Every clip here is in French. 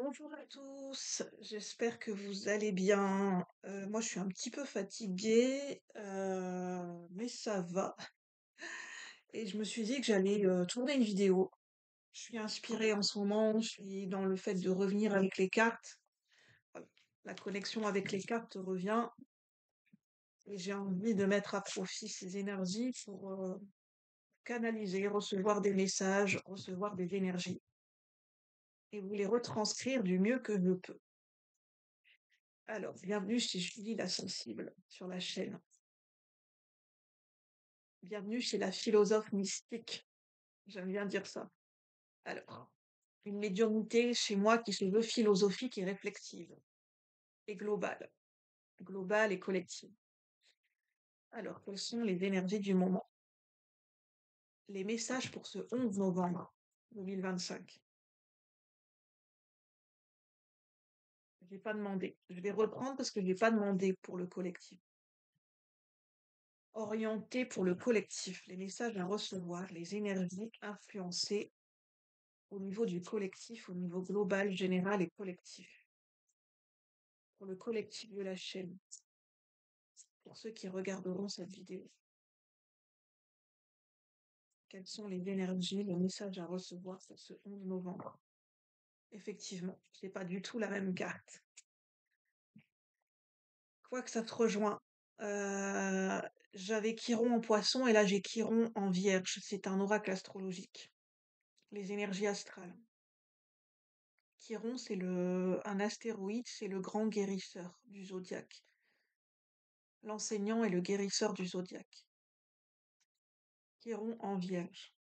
Bonjour à tous, j'espère que vous allez bien. Moi, je suis un petit peu fatiguée, mais ça va. Et je me suis dit que j'allais tourner une vidéo. Je suis inspirée en ce moment, je suis dans le fait de revenir avec les cartes. Voilà. La connexion avec les cartes revient et j'ai envie de mettre à profit ces énergies pour canaliser, recevoir des messages, recevoir des énergies et vous les retranscrire du mieux que je peux. Alors, bienvenue chez Julie la Sensible sur la chaîne. Bienvenue chez la philosophe mystique. J'aime bien dire ça. Alors, une médiumnité chez moi qui se veut philosophique et réflexive, et globale. Globale et collective. Alors, quelles sont les énergies du moment? Les messages pour ce 11 novembre 2025. Je n'ai pas demandé. Je vais reprendre parce que je n'ai pas demandé pour le collectif. Orienté pour le collectif. Les messages à recevoir, les énergies influencées au niveau du collectif, au niveau global, général et collectif. Pour le collectif de la chaîne, pour ceux qui regarderont cette vidéo. Quelles sont les énergies, le message à recevoir pour ce 11 novembre? Effectivement, c'est pas du tout la même carte. Quoique ça te rejoint. Euh, J'avais Chiron en poisson et là j'ai Chiron en vierge. C'est un oracle astrologique. Les énergies astrales. Chiron, c'est un astéroïde, c'est le grand guérisseur du zodiaque. L'enseignant et le guérisseur du zodiaque. Chiron en vierge.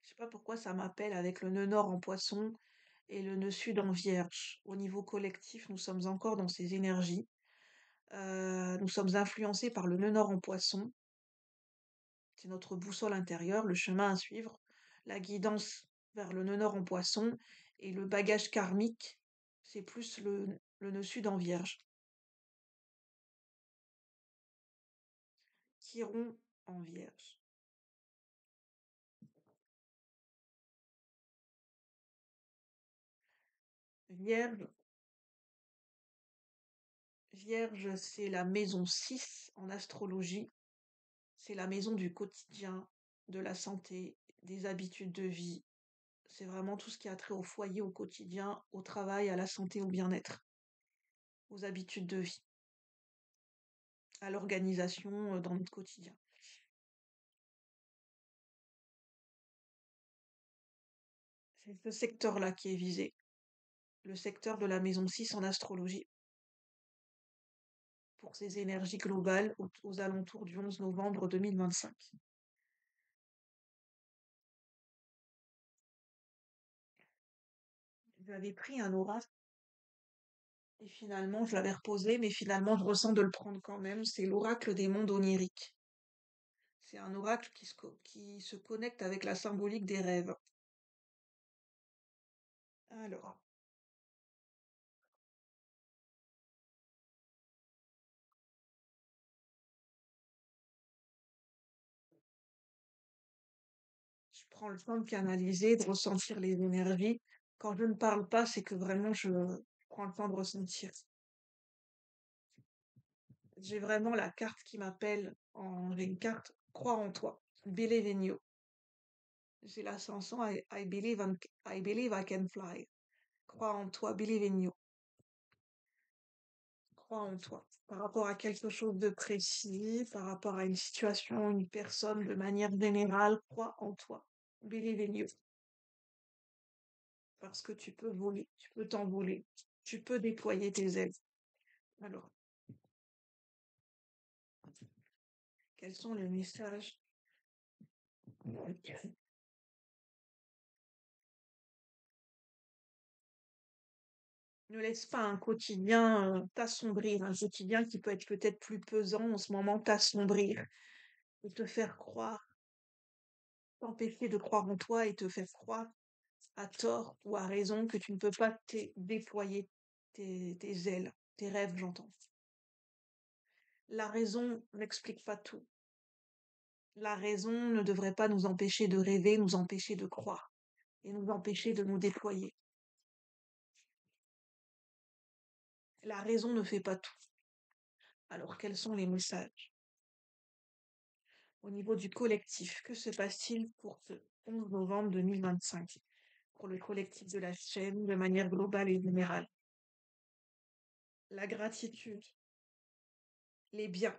Je sais pas pourquoi ça m'appelle avec le nœud nord en poisson et le nœud sud en vierge. Au niveau collectif, nous sommes encore dans ces énergies. Nous sommes influencés par le nœud nord en poisson. C'est notre boussole intérieure, le chemin à suivre, la guidance vers le nœud nord en poisson et le bagage karmique, c'est plus le nœud sud en vierge. Chiron en vierge. Vierge, Vierge, c'est la maison 6 en astrologie. C'est la maison du quotidien, de la santé, des habitudes de vie. C'est vraiment tout ce qui a trait au foyer, au quotidien, au travail, à la santé, au bien-être, aux habitudes de vie, à l'organisation dans notre quotidien. C'est ce secteur-là qui est visé, le secteur de la maison 6 en astrologie, pour ces énergies globales aux alentours du 11 novembre 2025. J'avais pris un oracle et finalement je l'avais reposé, mais finalement je ressens de le prendre quand même. C'est l'oracle des mondes oniriques. C'est un oracle qui se connecte avec la symbolique des rêves. Alors, je prends le temps de canaliser, de ressentir les énergies. Quand je ne parle pas, c'est que vraiment je prends le temps de ressentir. J'ai vraiment la carte qui m'appelle j'ai une carte croire en toi. Believe in you. J'ai la chanson I believe I can fly. Crois en toi, believe in you. Crois en toi. Par rapport à quelque chose de précis, par rapport à une situation, une personne de manière générale, crois en toi. Believe in you. Parce que tu peux voler, tu peux t'envoler, tu peux déployer tes ailes. Alors, quels sont les messages? Ne laisse pas un quotidien t'assombrir, un quotidien qui peut être peut-être plus pesant en ce moment, t'assombrir et te faire croire, t'empêcher de croire en toi et te faire croire à tort ou à raison que tu ne peux pas déployer tes ailes, tes rêves, j'entends. La raison n'explique pas tout. La raison ne devrait pas nous empêcher de rêver, nous empêcher de croire. et nous empêcher de nous déployer. La raison ne fait pas tout. Alors, quels sont les messages? Au niveau du collectif, que se passe-t-il pour ce 11 novembre 2025? Pour le collectif de la chaîne, de manière globale et générale. La gratitude, les biens.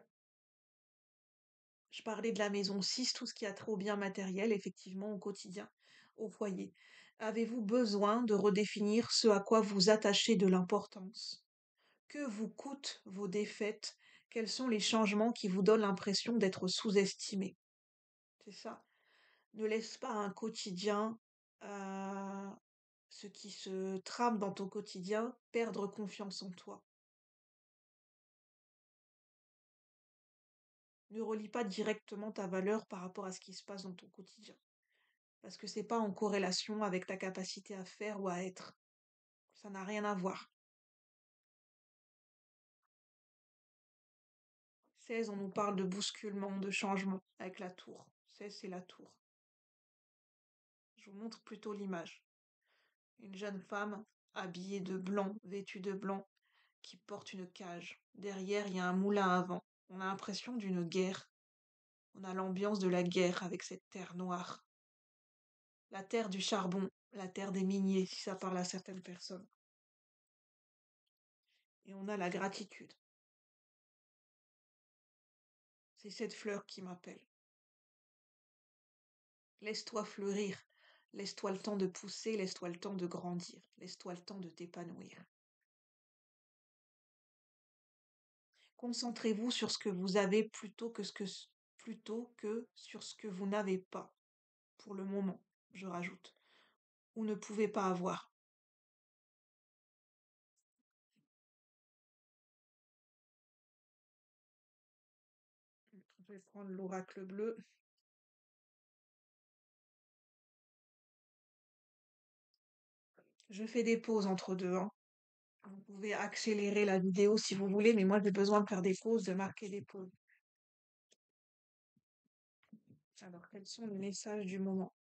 Je parlais de la maison 6, tout ce qui a trop bien matériel, effectivement, au quotidien, au foyer. Avez-vous besoin de redéfinir ce à quoi vous attachez de l'importance? Que vous coûtent vos défaites? Quels sont les changements qui vous donnent l'impression d'être sous-estimé? C'est ça. Ne laisse pas un quotidien, euh, ce qui se trame dans ton quotidien, perdre confiance en toi. Ne relie pas directement ta valeur par rapport à ce qui se passe dans ton quotidien. Parce que c'est pas en corrélation avec ta capacité à faire ou à être. Ça n'a rien à voir. 16, on nous parle de bousculement, de changement avec la tour. 16, c'est la tour. Je vous montre plutôt l'image. Une jeune femme habillée de blanc, vêtue de blanc, qui porte une cage. Derrière, il y a un moulin à vent. On a l'impression d'une guerre. On a l'ambiance de la guerre avec cette terre noire. La terre du charbon, la terre des miniers, si ça parle à certaines personnes. Et on a la gratitude. C'est cette fleur qui m'appelle. Laisse-toi fleurir. Laisse-toi le temps de pousser, laisse-toi le temps de grandir, laisse-toi le temps de t'épanouir. Concentrez-vous sur ce que vous avez plutôt que sur ce que vous n'avez pas, pour le moment, je rajoute, ou ne pouvez pas avoir. Je vais prendre l'oracle bleu. Je fais des pauses entre deux, hein. Vous pouvez accélérer la vidéo si vous voulez, mais moi j'ai besoin de faire des pauses, de marquer des pauses. Alors, quels sont les messages du moment?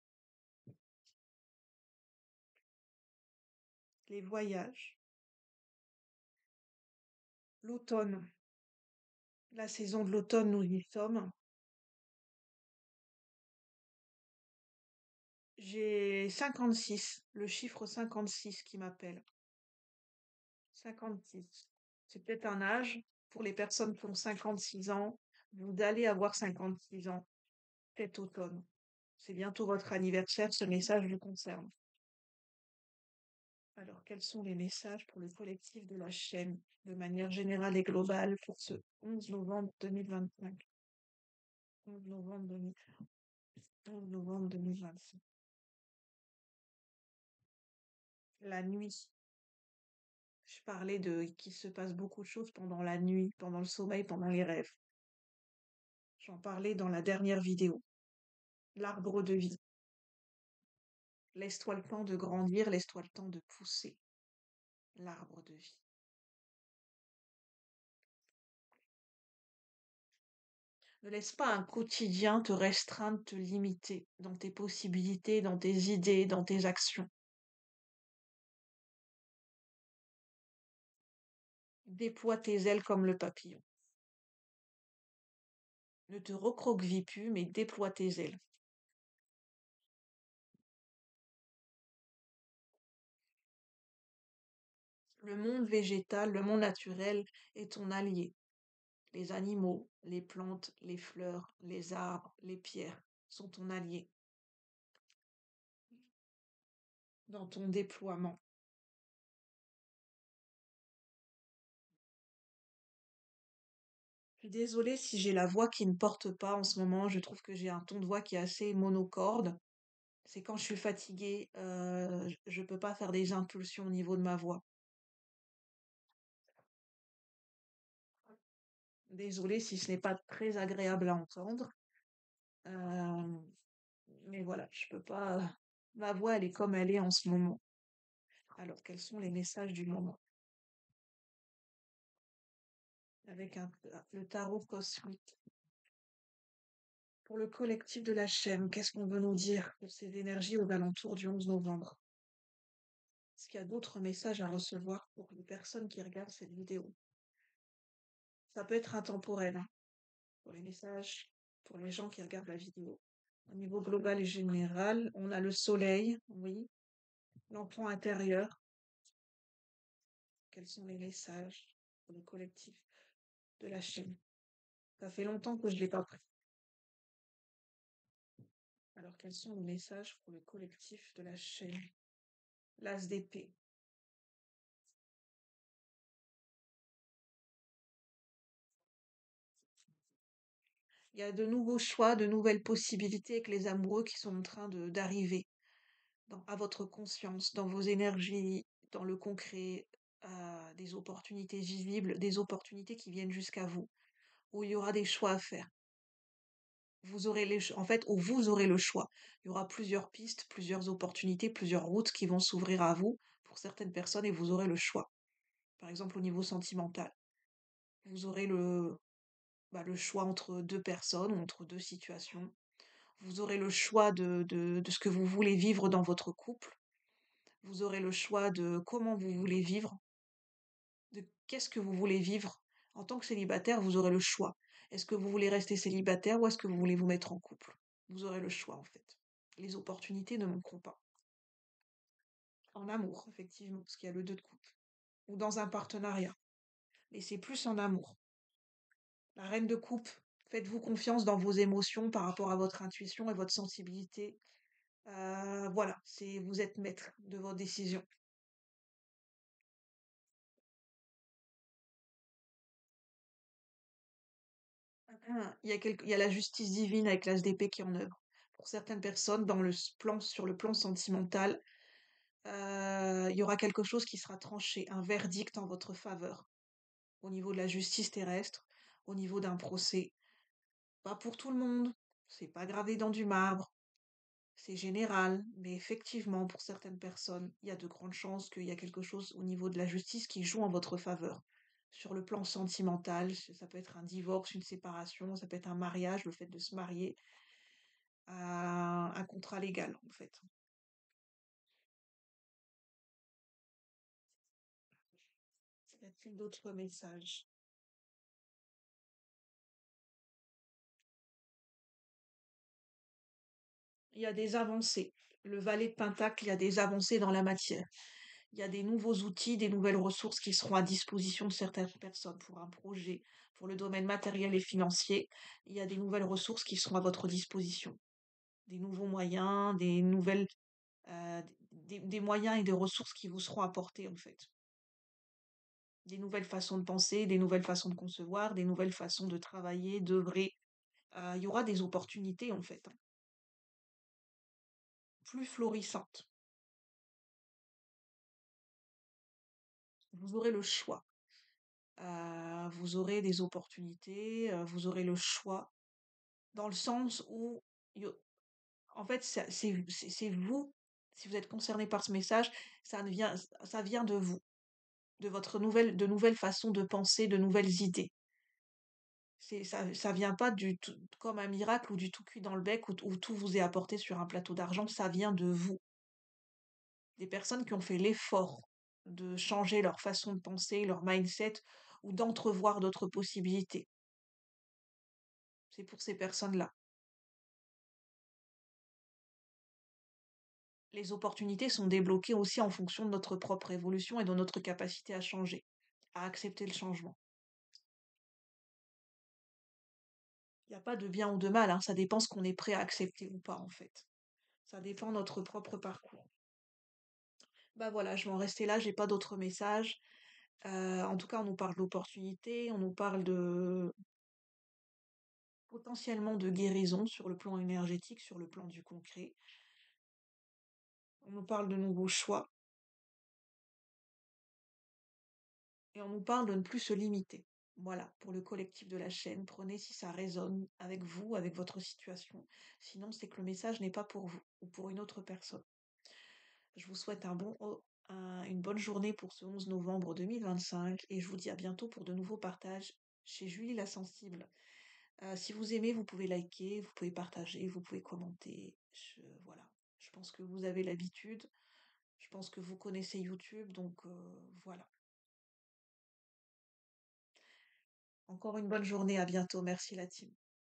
Les voyages, l'automne, la saison de l'automne, nous y sommes. J'ai 56, le chiffre 56 qui m'appelle. 56. C'est peut-être un âge pour les personnes qui ont 56 ans. Vous allez avoir 56 ans cet automne. C'est bientôt votre anniversaire, ce message vous concerne. Alors, quels sont les messages pour le collectif de la chaîne, de manière générale et globale, pour ce 11 novembre 2025? 11 novembre 2000 11 novembre 2025. La nuit. Je parlais de qu'il se passe beaucoup de choses pendant la nuit, pendant le sommeil, pendant les rêves. J'en parlais dans la dernière vidéo. L'arbre de vie. Laisse-toi le temps de grandir, laisse-toi le temps de pousser. L'arbre de vie. Ne laisse pas un quotidien te restreindre, te limiter dans tes possibilités, dans tes idées, dans tes actions. Déploie tes ailes comme le papillon. Ne te recroqueville plus, mais déploie tes ailes. Le monde végétal, le monde naturel est ton allié. Les animaux, les plantes, les fleurs, les arbres, les pierres sont ton allié dans ton déploiement. Je suis désolée si j'ai la voix qui ne porte pas en ce moment. Je trouve que j'ai un ton de voix qui est assez monocorde. C'est quand je suis fatiguée, je peux pas faire des impulsions au niveau de ma voix. Désolée si ce n'est pas très agréable à entendre. Euh, mais voilà, je peux pas. Ma voix, elle est comme elle est en ce moment. Alors, quels sont les messages du moment? Avec le tarot cosmique. Pour le collectif de la chaîne, qu'est-ce qu'on veut nous dire pour ces énergies aux alentours du 11 novembre? Est-ce qu'il y a d'autres messages à recevoir pour les personnes qui regardent cette vidéo? Ça peut être intemporel, hein, pour les messages, pour les gens qui regardent la vidéo. Au niveau global et général, on a le soleil, oui, l'enfant intérieur. Quels sont les messages pour le collectif de la chaîne? Ça fait longtemps que je l'ai pas pris. Alors, quels sont les messages pour le collectif de la chaîne? L'as d'épée. Il y a de nouveaux choix, de nouvelles possibilités avec les amoureux qui sont en train de d'arriver à votre conscience, dans vos énergies, dans le concret, des opportunités visibles, des opportunités qui viennent jusqu'à vous, où il y aura des choix à faire. Vous aurez en fait, où vous aurez le choix. Il y aura plusieurs pistes, plusieurs opportunités, plusieurs routes qui vont s'ouvrir à vous pour certaines personnes et vous aurez le choix. Par exemple, au niveau sentimental, vous aurez le choix entre deux personnes ou entre deux situations. Vous aurez le choix de ce que vous voulez vivre dans votre couple. Vous aurez le choix de comment vous voulez vivre, de qu'est-ce que vous voulez vivre. En tant que célibataire, vous aurez le choix. Est-ce que vous voulez rester célibataire ou est-ce que vous voulez vous mettre en couple? Vous aurez le choix, en fait. Les opportunités ne manqueront pas. En amour, effectivement, parce qu'il y a le 2 de coupe. Ou dans un partenariat. Mais c'est plus en amour. La reine de coupe, faites-vous confiance dans vos émotions par rapport à votre intuition et votre sensibilité. Voilà, vous êtes maître de vos décisions. Il y a la justice divine avec l'as d'épée qui est en œuvre. Pour certaines personnes, sur le plan sentimental, il y aura quelque chose qui sera tranché, un verdict en votre faveur, au niveau de la justice terrestre, au niveau d'un procès. Pas pour tout le monde, c'est pas gravé dans du marbre, c'est général, mais effectivement, pour certaines personnes, il y a de grandes chances qu'il y a quelque chose au niveau de la justice qui joue en votre faveur. Sur le plan sentimental, ça peut être un divorce, une séparation, ça peut être un mariage, le fait de se marier, un contrat légal, en fait. Y a-t-il d'autres messages? Il y a des avancées. Le valet de Pentacle, il y a des avancées dans la matière. Il y a des nouveaux outils, des nouvelles ressources qui seront à disposition de certaines personnes pour un projet, pour le domaine matériel et financier. Il y a des nouvelles ressources qui seront à votre disposition. Des nouveaux moyens, euh, des moyens et des ressources qui vous seront apportés, en fait. Des nouvelles façons de penser, des nouvelles façons de concevoir, des nouvelles façons de travailler, d'œuvrer. Il y aura des opportunités, en fait, hein, plus florissantes. Vous aurez le choix. Vous aurez des opportunités, vous aurez le choix, dans le sens où, y a- en fait, c'est vous, si vous êtes concerné par ce message, ça vient de vous, de nouvelles façons de penser, de nouvelles idées. Ça vient pas comme un miracle ou du tout cuit dans le bec où tout vous est apporté sur un plateau d'argent, ça vient de vous. Des personnes qui ont fait l'effort de changer leur façon de penser, leur mindset, ou d'entrevoir d'autres possibilités. C'est pour ces personnes-là. Les opportunités sont débloquées aussi en fonction de notre propre évolution et de notre capacité à changer, à accepter le changement. Il n'y a pas de bien ou de mal, hein, ça dépend ce qu'on est prêt à accepter ou pas en fait. Ça dépend de notre propre parcours. Bah voilà, je vais en rester là, j'ai pas d'autres messages. En tout cas, on nous parle d'opportunités, on nous parle de potentiellement de guérison sur le plan énergétique, sur le plan du concret. On nous parle de nouveaux choix et on nous parle de ne plus se limiter. Voilà, pour le collectif de la chaîne, prenez si ça résonne avec vous, avec votre situation. Sinon, c'est que le message n'est pas pour vous ou pour une autre personne. Je vous souhaite une bonne journée pour ce 11 novembre 2025 et je vous dis à bientôt pour de nouveaux partages chez Julie la Sensible. Si vous aimez, vous pouvez liker, vous pouvez partager, vous pouvez commenter. Voilà, je pense que vous avez l'habitude, je pense que vous connaissez YouTube, donc voilà. Encore une bonne journée, à bientôt. Merci la team.